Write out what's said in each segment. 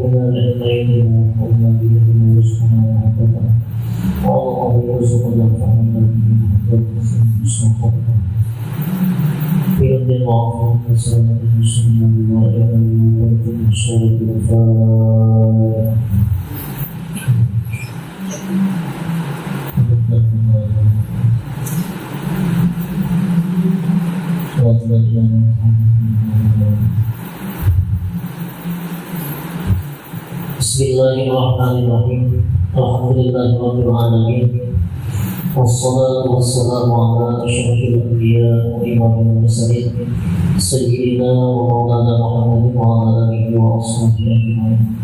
من العلم وما به من سبحانه وتعالى والله يرزقنا فهما بالمسلمين بيد العفو وسلامة المسلمين وإلى من شر الوفاء Bismillahirrahmanirrahim. Alhamdulillahirabbil alamin. Wassalatu wassalamu ala asyrafil anbiya wa imamil mursalin sayyidina wa maulana Muhammadin wa ala alihi wa ashabihi ajma'in.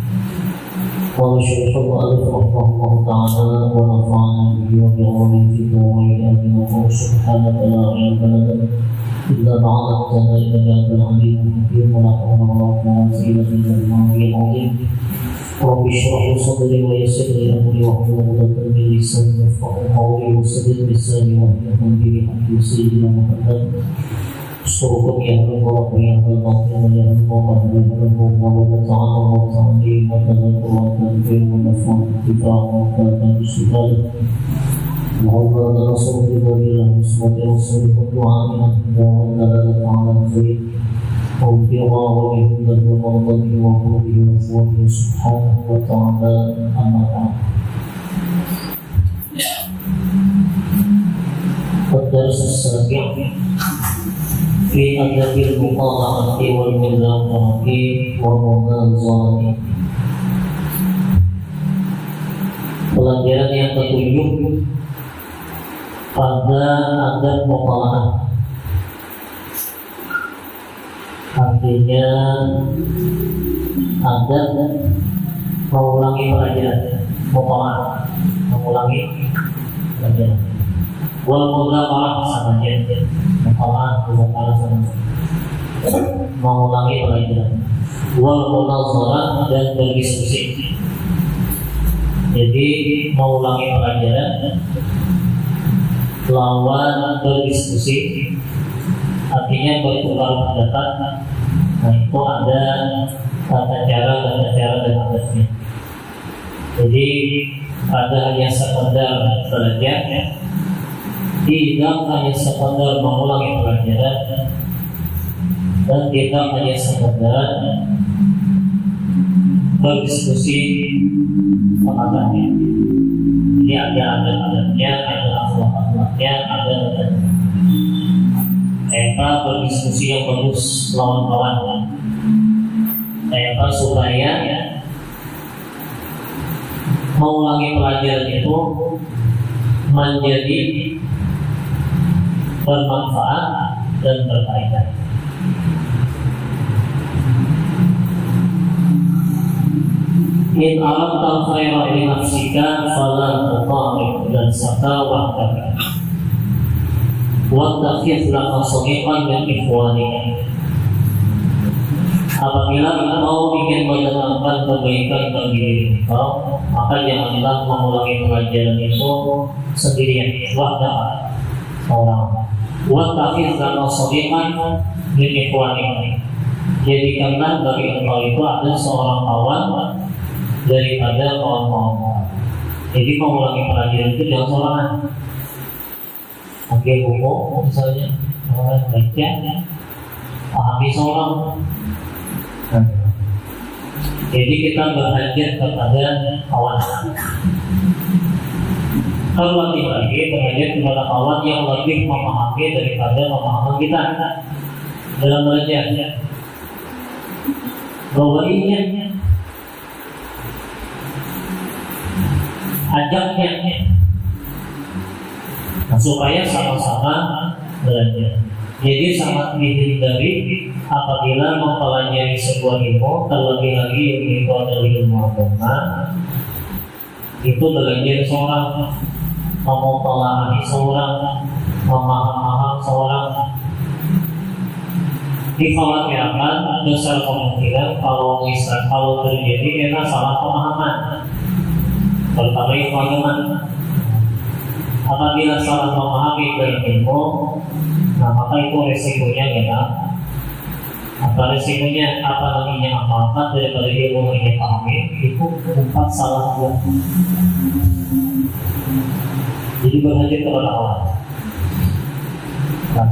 Qala syaikhul mu'allif rahimahullahu ta'ala wa nafa'ana bihi wa bi'ulumihi wa ilmihi wa subhanahu la ilma lana illa ma 'allamtana innaka antal alimul hakim wa la hawla wa la quwwata illa billah. Rabbi shrah li sadri wa yassir li amri wahlul 'uqdatam min lisani yafqahu qawli wasadid lisani wa hlul bihi haqqi sayyidina Muhammad Surukun ya Allah ya Allah ya Allah ya Allah wa ta'ala wa ta'ala wa ta'ala wa nafa'an tifa'an wa ta'ala syuhad Muhammad Rasulullah Muhammad Rasulullah wa ta'ala khair وفيها وجه المرضى وقوله وفوته سبحانه وتعالى أما بعد. الدرس السابع في أدب المقاطعة والمذاكرة والمناظرة. Pelajaran yang ketujuh pada adab muqalah. Artinya adab mengulangi pelajaran, mengulangi pelajaran. Wal mudzakarah sama aja, mudzakarah sama mengulangi pelajaran. Wal munazarah dan berdiskusi. Jadi mengulangi pelajaran lawan berdiskusi. Artinya bertukar pendapat. Nah itu ada tata cara dan adabnya. Jadi ada hanya sekedar belajar, tidak hanya sekedar mengulangi pelajaran, dan tidak hanya sekedar berdiskusi pemahamannya. Jadi ada adab-adabnya, ada akhlak-akhlaknya, ada berdiskusi yang bagus lawan kawan. Supaya mengulangi pelajaran itu menjadi bermanfaat dan berfaedah. In aradta khairan li nafsika fala tuqarib dan saka wahdaka wa takhif laka sadiqan min ikhwanika. Apabila engkau ingin mendatangkan kebaikan bagi diri engkau, maka janganlah mengulangi pelajaran itu sendirian, wahdaka seorang. Wa takhif laka sadiqan min ikhwanika. Jadikanlah bagi engkau itu ada seorang kawan daripada kawan-kawan. Jadi mengulangi pelajaran itu jangan seorangan. Pakai buku misalnya, orang baca, pahami seorang. Jadi kita berhajat kepada kawan. Kalau lagi berhajat kepada kawan yang lebih memahami daripada pemahaman kita dalam belajar. Bawainya, ajaknya, supaya sama-sama belajar. Jadi sangat dihindari apabila mempelajari sebuah ilmu, terlebih lagi itu adalah ilmu agama, itu belajar seorang, memupelajari seorang, memaham seorang. Dikhawatirkan besar kemungkinan kalau terjadi karena salah pemahaman, terutama ilmu agama. Apabila salah memahami dalam ilmu, nah maka itu resikonya Apa resikonya, apa nantinya amalkan daripada ilmu yang pahami itu empat salah buat. Jadi berhati kepada Allah. Nah,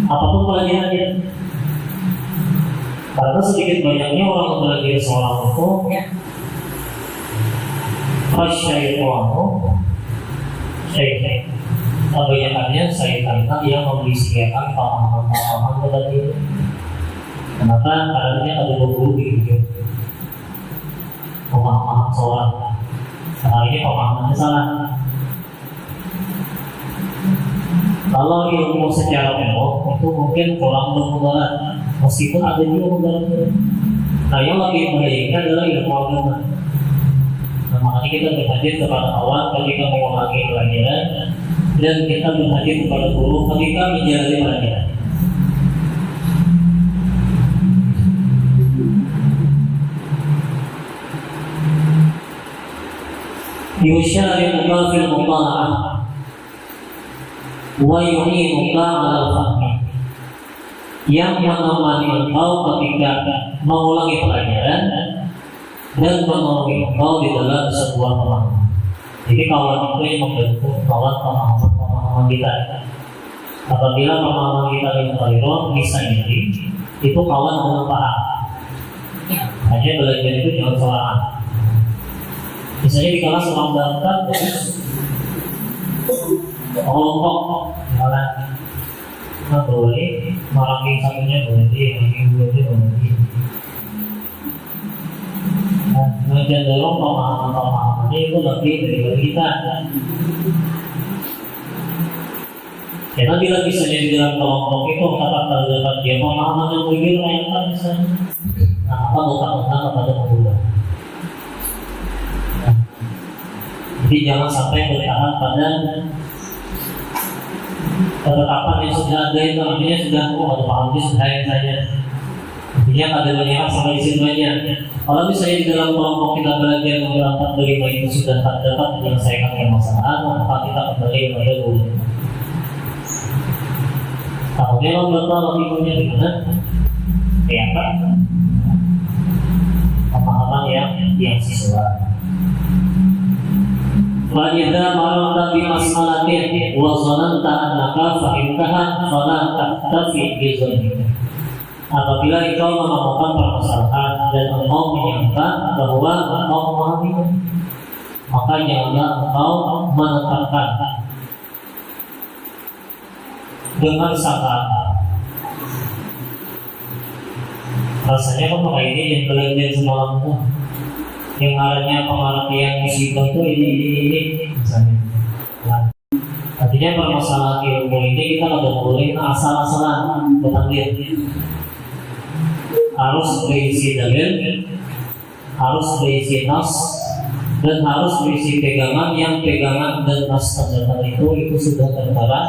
apapun pelajarannya, karena sedikit banyaknya orang yang belajar seorang itu Fasyaitonu syaitan. Kebanyakannya syaitan yang membisikkan pemahaman tadi. Kenapa? Karena ada berburu gitu. Pemahaman seorang. Sekarang ini pemahamannya salah. Kalau ilmu secara umum itu mungkin kurang bermudarat, meskipun ada juga mudaratnya. Nah, yang lebih membahayakan adalah ilmu agama. Nah, makanya kita berhadir kepada Allah ketika mengulangi pelajaran, dan kita berhadir kepada guru ketika menjalani pelajaran. Yusyari'uka fil mutala'ah wa yu'inuka 'alal fahmi, yang menemani engkau ketika mengulangi pelajaran dan menolong engkau di dalam sebuah pemahaman. Jadi kawan itu yang membantu kawan pemahaman kita. Apabila pemahaman kita yang keliru, misalnya itu kawan dengan paham. Hanya belajar itu jangan sorangan. Misalnya di kelas orang berangkat kelompok jalan, nah boleh marangi satunya boleh, marangi dua boleh. Kemudian dorong pemahaman-pemahamannya itu lebih dari kita. Karena bila misalnya di dalam kelompok itu terdapat dia pemahaman yang berbeda yang kan misalnya, nah apa bukan pada pemula. Jadi jangan sampai bertahan pada ketetapan yang sudah ada, itu artinya sudah ada pahamnya sudah yang saja. Artinya ada banyak sampai di sini banyak. Kalau misalnya di dalam kelompok kita belajar beberapa kelima itu sudah tak dapat menyelesaikan permasalahan, maka kita kembali kepada guru. Takutnya kalau berapa ilmunya di mana? Ya kan? Pemahaman yang sesuai. Fa'idha marata bimas'alatin wa zananta annaka fahimtaha fala taktafi bizannika. Apabila engkau menemukan permasalahan dan engkau menyangka bahwa engkau memahaminya, maka janganlah engkau menetapkan dengan sangka. Rasanya kok pakai ini yang belajar semalam itu, yang arahnya pengertian musibah itu ini misalnya. Nah, artinya permasalahan ilmu ini kita tidak boleh asal-asalan bertakdir. Harus berisi dalil, harus berisi nas, dan harus berisi pegangan yang pegangan dan nas terdapat itu sudah tertera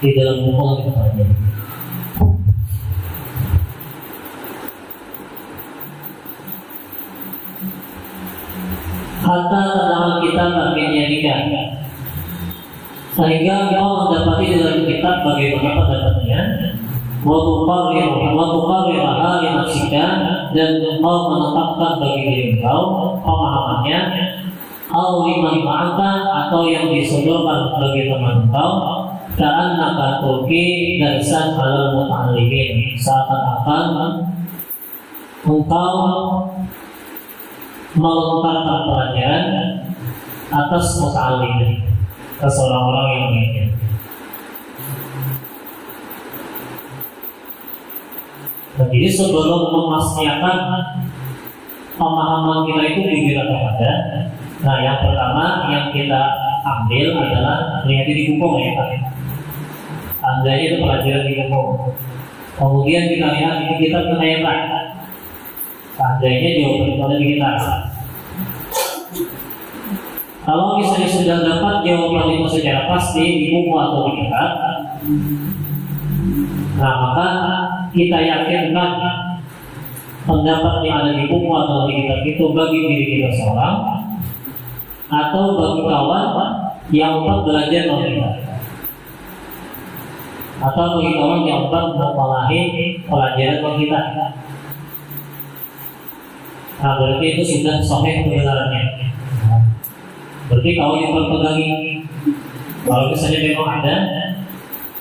di dalam buku yang kita pelajari. Hatta dalam kitab bagiannya sehingga kau mendapati dalam kitab bagaimana pendapatnya. Waktu qariraha li nafsika, dan engkau menetapkan bagi diri engkau pemahamannya, atau liman ma'aka, atau yang disodorkan bagi teman engkau, ka'annaka tulqi darsan 'alal muta'allimin, seakan-akan engkau melontarkan pelajaran atas muta'allim, ke seorang orang yang mengajar. Jadi sebelum memastikan pemahaman kita itu jujur atau ada, nah yang pertama yang kita ambil adalah lihat di buku ya kan. Andainya itu pelajaran di buku. Kemudian kita lihat ini kita kenaikan. Andainya jawaban itu ada di kita. Kalau misalnya sudah dapat jawaban itu secara pasti di buku atau di kitab, nah maka kita yakinkan pendapat yang ada di buku atau di kitab itu bagi diri kita seorang atau bagi kawan yang belajar dengan kita. atau bagi kawan yang memulai pelajaran bagi kita. Nah, berarti itu sudah sahih kebenarannya. Berarti kalau yang berpegangi, kalau misalnya memang ada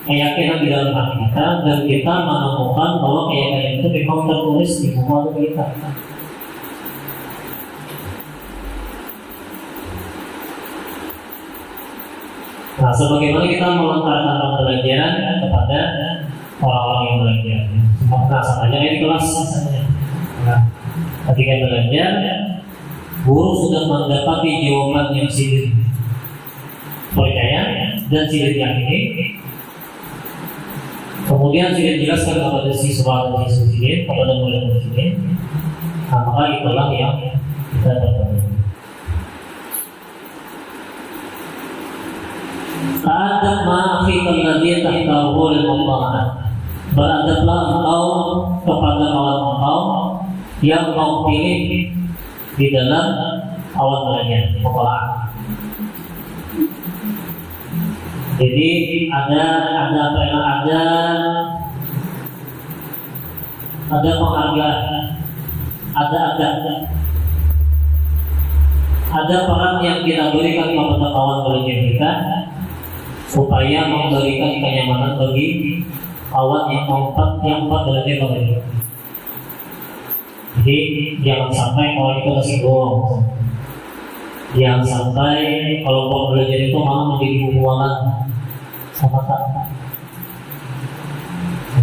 keyakinan di dalam hati kita dan kita menemukan bahwa keyakinan itu memang tertulis di buku kita. Nah, sebagaimana kita melontarkan pembelajaran kepada orang-orang yang belajar, maka saja di kelas misalnya. Nah, ketika belajar, guru sudah mendapati jawaban yang sidir percaya dan sidir yakini. Kemudian sidir jelaskan kepada siswa dan siswi kepada murid-murid. Nah, maka itulah yang kita dapat. Ta'adab ma'akhika alladhi tahtahu lil-mutla'at. Beradablah engkau kepada kawan engkau yang kau pilih di dalam awan belajar mutla'at. Jadi ada penghargaan, ada peran yang kita berikan kepada kawan belajar kita supaya memberikan kenyamanan bagi kawan yang empat belajar kepada. Jadi jangan sampai kawan itu tersinggung. Jangan sampai kalau belajar itu malah menjadi hubungan sama tak.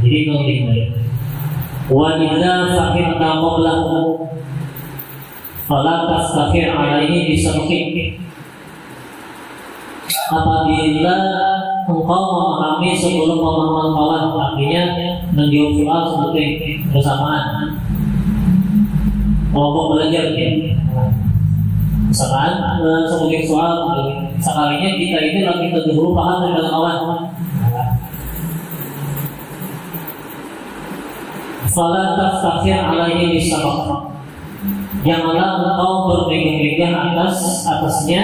Jadi itu lebih baik. Wa idza faqirta qablahu fala tastaqir alaihi bisarqi. Apabila engkau memahami sebelum pemahaman kawan, artinya menjawab soal seperti bersamaan. Kelompok belajar misalkan sebagai soal sekalinya kita ini lagi terdahulu paham daripada kawan. Fala tastaqir alaihi bisarqi. Janganlah engkau berpegang-pegang atasnya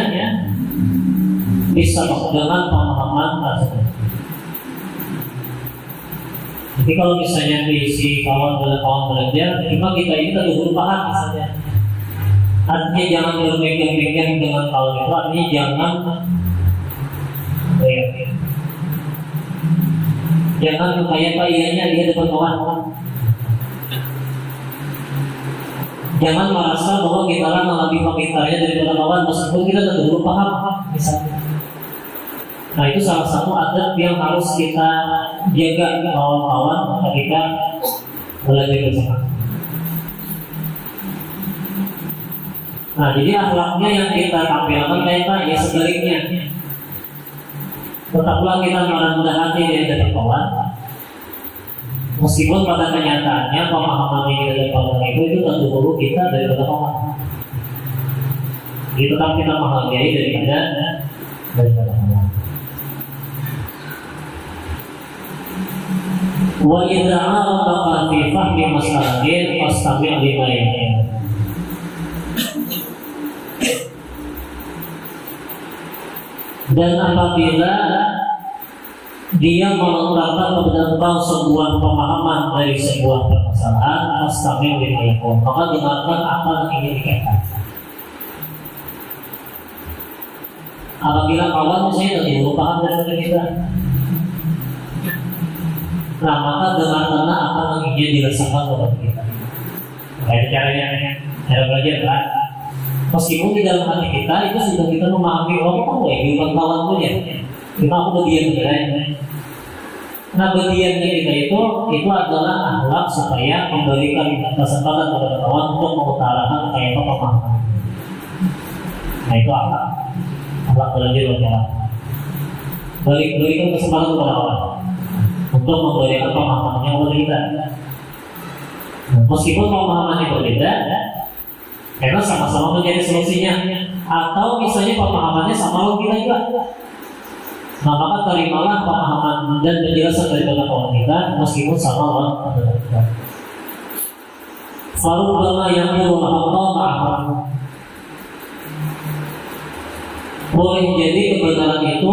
bisa dengan pemahaman tersebut. Jadi kalau misalnya diisi kawan belajar, cuma kita ini terdahulu paham misalnya. Artinya jangan berpegang-pegang dengan kawan itu, artinya jangan kayak ianya dia depan kawan. Jangan merasa bahwa kita lebih pintarnya daripada kawan meskipun kita terdahulu paham misalnya. Nah, itu salah satu adab yang harus kita jaga kawan-kawan ketika belajar bersama. Nah, jadi akhlaknya yang kita tampilkan kayak sebaliknya. Tetaplah kita merendah hati di hadapan kawan. Meskipun pada kenyataannya pemahaman yang kita dapat itu terdahulu kita daripada kawan. Jadi tetap kita menghargai daripada kawan. Wa idza arada fi fahmi mas'alatin fastami' lima yaqin. Dan apabila dia melontarkan kepada engkau sebuah pemahaman dari sebuah permasalahan, fastami' lima yaqin, maka dengarkan apa yang ingin dikatakan. Apabila kawan misalnya tidak paham dari kita, nah maka dengarkanlah apa yang ingin dirasakan oleh kita. Kayak caranya cara belajar kan. Meskipun di dalam hati kita itu sudah kita memahami kok bukan kawan punya. Kita aku berdiam saja. Nah berdiamnya kita itu adalah akhlak supaya memberikan kesempatan kepada kawan untuk mengutarakan kayak apa pemahaman. Nah itu akhlak belajar kawan. Berikan kesempatan kepada kawan untuk memberikan pemahamannya kepada kita. Meskipun pemahamannya berbeda, karena sama-sama menjadi solusinya. Atau misalnya pemahamannya sama kita juga, nah maka terimalah pemahaman dan penjelasan daripada kawan kita meskipun sama lawan kita. Farubbama yaqulu Allah. Boleh jadi kebenaran itu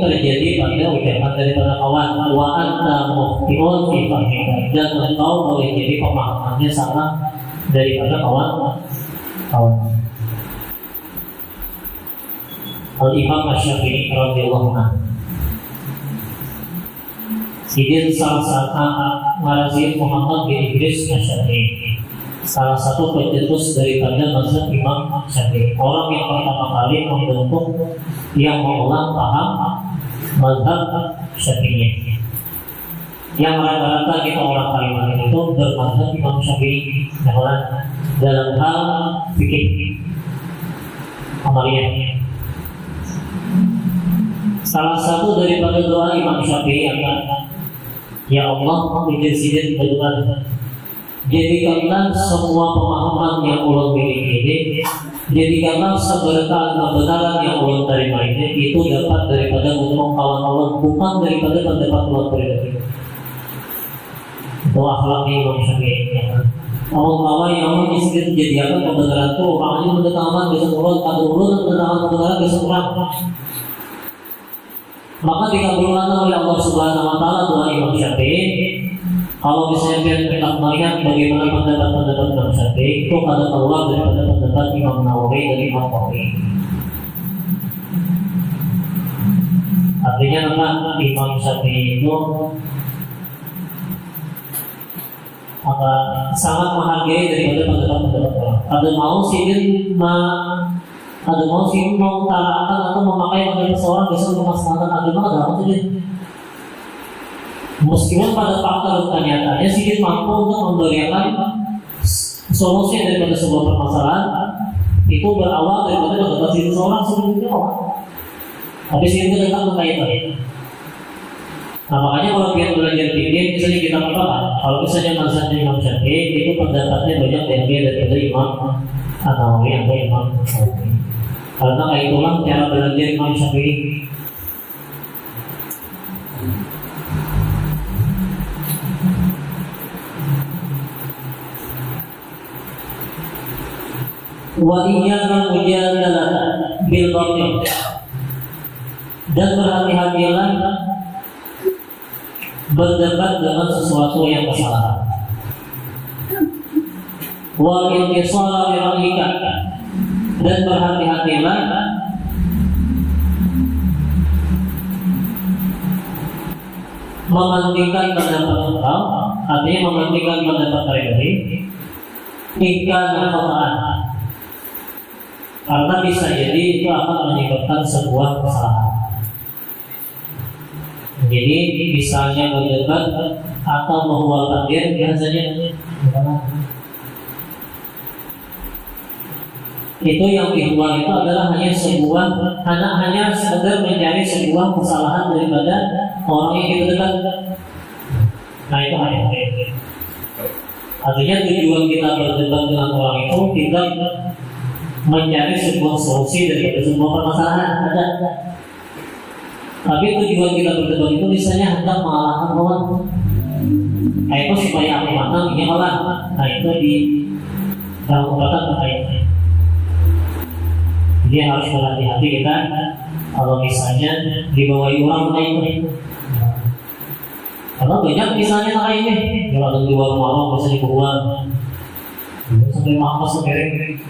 terjadi pada ucapan daripada kawan wa anta mukhti'un fi fahmika, dan engkau boleh jadi pemahamannya salah daripada kawan. Al-Imam Asy-Syafi'i radhiyallahu anhu Sidin salah satu Marazim Muhammad bin Idris Asy-Syafi'i, salah satu pencetus daripada mazhab Imam Syafi'i, orang yang pertama kali membentuk yang mengulang paham mazhab Syafi'i. Yang rata-rata kita orang Kalimantan itu bermazhab Imam Syafi'i dalam hal fikih amaliyah. Salah satu daripada doa Imam Syafi'i adalah, ya Allah, izin berdoa, jadikanlah semua pemahaman yang ulun miliki ini, jadikanlah seberkah kebenaran yang ulun terima ini itu dapat daripada ngomong kawan Allah, bukan daripada pendapat ulun pribadi. Itu akhlaknya Imam Syafi'i. Allah yang Allah disini jadikan kebenaran itu orangnya mendatangkan besok ulun, kata ulun mendatangkan kebenaran besok orang. Maka dikabulkan oleh Allah Subhanahu wa taala doa Imam Syafi'i. Kalau misalnya kita melihat bagaimana pendapat-pendapat Imam Syafi'i, itu pada keluar daripada pendapat Imam Nawawi dan Imam Qawi. Artinya apa? Imam Syafi'i itu sangat menghargai daripada pendapat-pendapat orang. Ada mau mengutarakan atau memakai pendapat seorang bisa memaslahatkan agama dalam itu. Meskipun pada fakta kenyataannya Sidin mampu untuk memberikan solusi daripada sebuah permasalahan, itu berawal daripada pendapat Sidin seorang sebelumnya. Tapi Sidin itu tetap mengkaitkan. Nah, makanya kalau kita belajar fikih, misalnya kita katakan, kalau misalnya mazhab Imam Syafi'i itu pendapatnya banyak lebih daripada Imam Nawawi atau Imam Qawi. Karena itulah cara belajar Imam Syafi'i. Wa iyyaka mujadalata bil batil, dan berhati-hatilah berdebat dengan sesuatu yang kesalahan. Wal intisara li ra'yika, dan berhati-hatilah mementingkan pendapat engkau, artinya mementingkan pendapat pribadi, jika kesalahan, karena bisa jadi itu akan menyebabkan sebuah kesalahan. Jadi misalnya berdebat atau mengeluarkan dia biasanya itu yang dibuat itu adalah hanya sekedar mencari sebuah kesalahan daripada orang yang kita dekat. Nah itu hanya artinya tujuan kita berdebat dengan orang itu tidak mencari sebuah solusi daripada sebuah permasalahan ada. Tapi tujuan kita berdebat itu misalnya hendak mengalahkan lawan. Nah itu supaya aku matang ini kalah. Nah itu di dalam kata terkait. Jadi harus berhati-hati kita kalau misalnya dibawahi orang lain. Karena banyak misalnya kayak ini, kalau ada di warung-warung bisa dibuang sampai makan seperti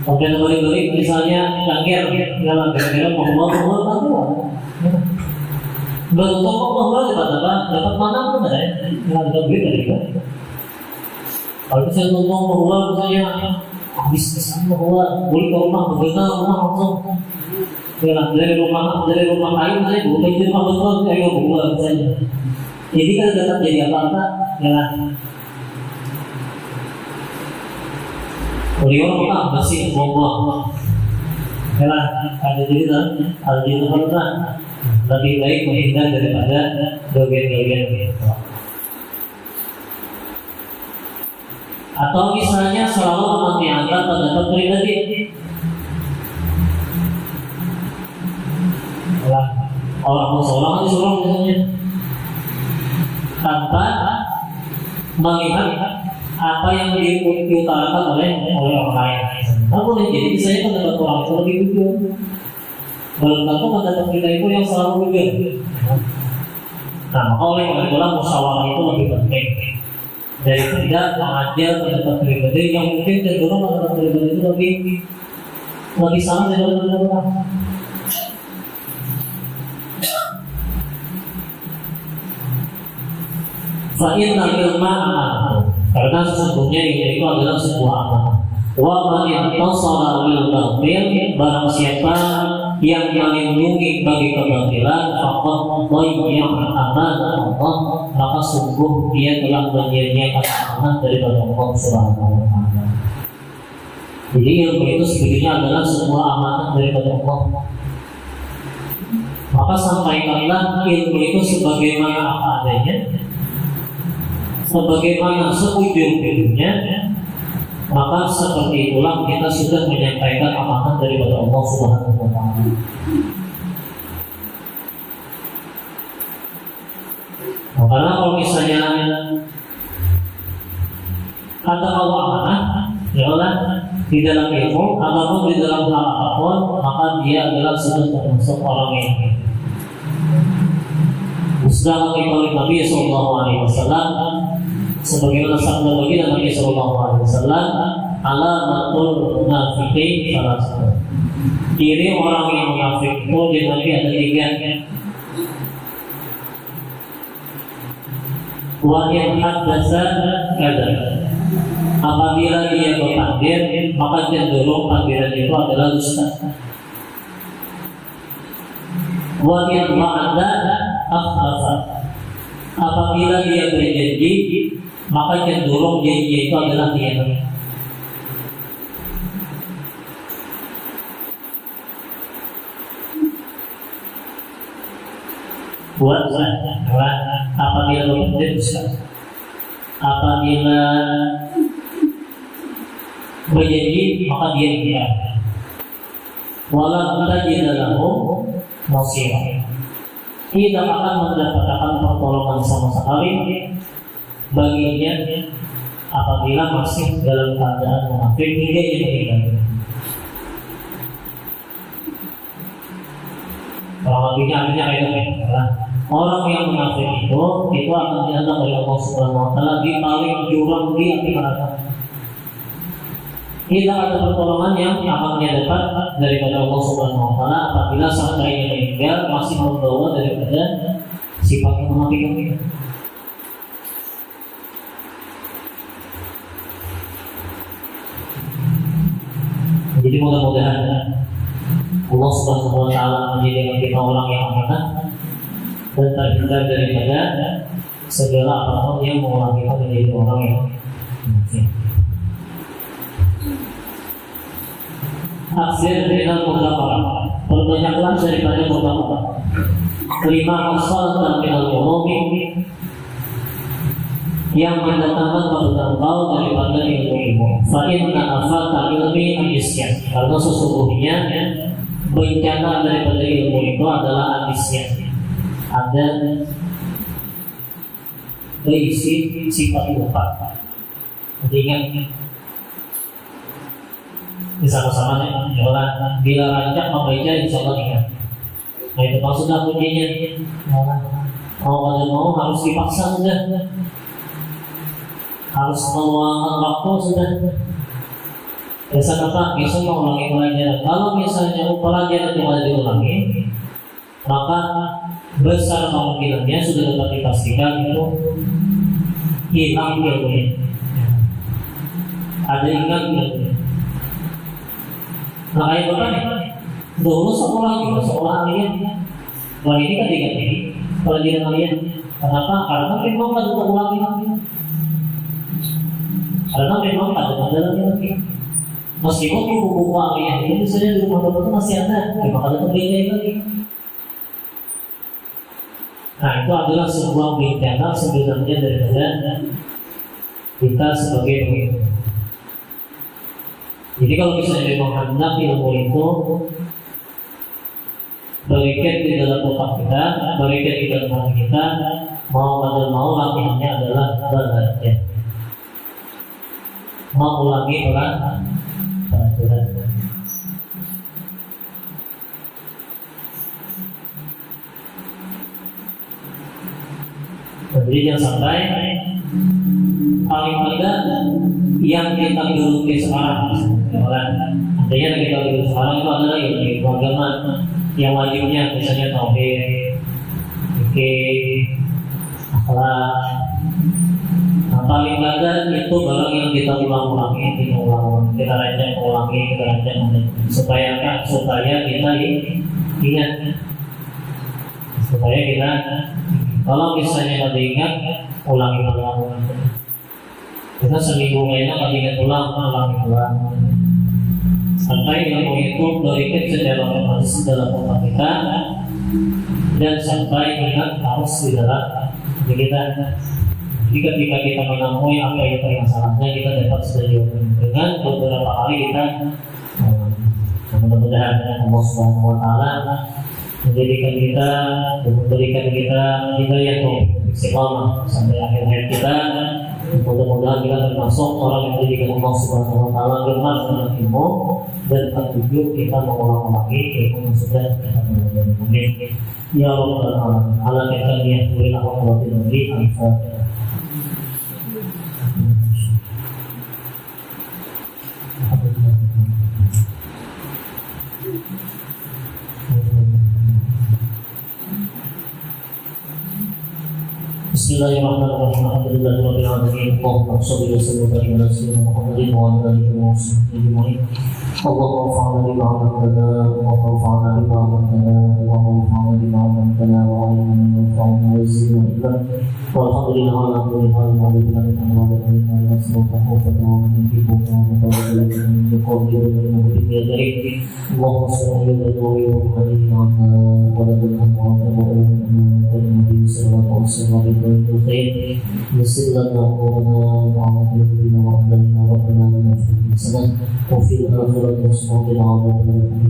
sampai balik-balik misalnya langgar, jalan gara-gara mau kan tuh. Belum tahu mau dapat mana pun ada, nggak ada duit dari kan. Kalau saya ngomong bahwa misalnya habis kesan bahwa beli ke rumah langsung dari rumah lain saya bukan di rumah betul kayak bahwa misalnya. Jadi kan tetap jadi apa-apa jalan. Beliau apa masih ngomong, jalan ada jadi kan lebih baik menghindar daripada dogen-dogen. Atau misalnya selalu mempertimbangkan pendapat pribadi. Orang seorang disuruh misalnya tanpa melihat apa yang diutarakan oleh orang lain. Nah, boleh jadi misalnya pendapat orang itu lebih jujur. Belum tentu pendapat kita itu yang selalu jujur. Nah, maka oleh karena itulah musyawarah itu lebih penting daripada mengajar pendapat pribadi yang mungkin cenderung pendapat pribadi itu lebih sama daripada pendapat orang. Fa'inna ilma amanah, karena sesungguhnya ilmu itu adalah sebuah amanah. Wa man intasara lil batil, barang siapa yang melindungi bagi kebatilan, faqad dhayya amanah Allah, maka sungguh dia telah menyia-nyiakan amanah daripada Allah Subhanahu wa taala. Jadi ilmu itu sebetulnya adalah sebuah amanah daripada Allah. Maka sampaikanlah ilmu itu sebagaimana apa adanya, sebagaimana seujung-ujungnya, maka seperti itulah kita sudah menyampaikan amanah daripada Allah Subhanahu wa taala. Nah, karena kalau misalnya kata Allah amanah, yalah di dalam ilmu ataupun di dalam hal apapun, maka dia adalah sudah termasuk orang yang Musnah oleh Nabi Sallallahu Alaihi Wasallam, sebagaimana sabda baginda Nabi Sallallahu Alaihi Wasallam, alamatul munafiqin salasah. Ciri orang yang munafik itu di Nabi ada tiga. Wa in haddatsa kadzab. Apabila dia bertakbir, maka cenderung takbiran itu adalah dusta. Wa in wa'ada akhlafa. Apabila dia berjanji, maka cenderung janji itu adalah khianat. Apabila berjanji, apabila berjanji, maka dia khianat. Walau tajid lahu nasirah. Tidak akan mendapatkan pertolongan sama sekali baginya apabila masih dalam keadaan munafik hingga dia meninggal. Kalau artinya adalah orang yang munafik itu akan dianggap oleh Allah Subhanahu wa taala di paling jurang di api neraka. Tidak ada pertolongan yang akan dia dapat daripada Allah Subhanahu wa taala apabila sampai meninggal masih membawa daripada sifat munafik itu. Jadi mudah-mudahan Allah Subhanahu wa taala menjadikan kita orang yang amanah dan terhindar daripada segala apapun yang mengulangi kita menjadi orang yang munafik. Aksir dengan mudzakarah, perbanyaklah daripada mudzakarah. Kelima, asal minal ulumi, yang mendatangkan kepada engkau daripada ilmu-ilmu. Fa inna afata ilmi al-isyan, karena sesungguhnya bencana daripada ilmu itu adalah al-isyan. Ada berisi sifat lupa. Ingat bersama-sama jalan bila rancak membaca insya Allah ingat. Nah itu maksudnya kuncinya. Mau harus dipaksa sudah, harus meluangkan waktu sudah. Biasa kata besok mau ulangi pelajaran. Kalau misalnya pelajaran yang ada diulangi, maka besar kemungkinannya sudah dapat dipastikan itu hilang ilmunya. Ada ingat ilmunya. Nah kayak apa nih? Dulu sekolah kalian. Wah ini kan diganti pelajaran kalian. Kenapa? Karena memang ada ulangi lagi. Karena memang ada lagi. Meskipun buku-buku kalian itu misalnya di rumah bapak itu masih ada, memang ada pembelajaran lagi. Nah itu adalah sebuah bencana sebenarnya daripada kita sebagai pengikut. Jadi kalau misalnya memang hendak ilmu itu berikat di dalam otak kita, berikat di dalam hati kita, mau atau mau latihannya adalah belajar. Mau ulangi belajar. Tuhan. Jadi jangan sampai paling tidak yang kita geluti sekarang, artinya yang kita geluti sekarang itu adalah ilmu agama yang wajibnya, misalnya tauhid, fikih, akhlak. Nah, paling tidak itu barang yang kita ulang-ulangi, kita rancang-ulangi, supaya kita ingat, supaya kita kalau misalnya tadi ingat, ulangi. Kita seminggu lainnya tadi ingat ulangi. Sampai ilmu itu berikut secara otomatis dalam otak kita dan sampai ingat harus di dalam diri kita. Jadi ketika kita menemui apa itu masalahnya, kita dapat setuju dengan beberapa kali kita mudah-mudahan Allah Subhanahu Wa Taala menjadikan kita dan memberikan kita yang istiqamah sampai akhir hayat kita. Mudah-mudahan kita termasuk orang yang dijadikan Allah Subhanahu Wa Taala gemar dengan ilmu dan tertuju kita mengulang-ulangi ilmu yang sudah kita pelajari. Amin. Ya Rabbal Alamin. Ala kita niat beri Allah wa beri al-Fatihah. Bismillahirrahmanirrahim. Alhamdulillahirabbil alamin. Allahumma shalli wa sallim ala sayyidina Muhammadin wa ala alihi wa sahbihi ajma'in. Allahumma anfa'na bima 'allamtana wa anfa'na bima 'allamtana wa anfa'na bima 'allamtana wa 'allimna ma yanfa'una wa zidna ilma. Walhamdulillah ala kulli hal wa billahi ta'ala wa billahi subhanahu wa ta'ala wa bihi wa ta'ala min qawli wa bihi dari Allahumma salli ala Muhammadin wa ala alihi wa sahbihi الخير يسر لنا امورنا وعافنا بنا واهلنا ربنا لنا في الحسنات وفي الاخره حسنه وقنا عذاب النار.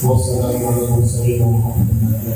والسلام على المرسلين والحمد لله.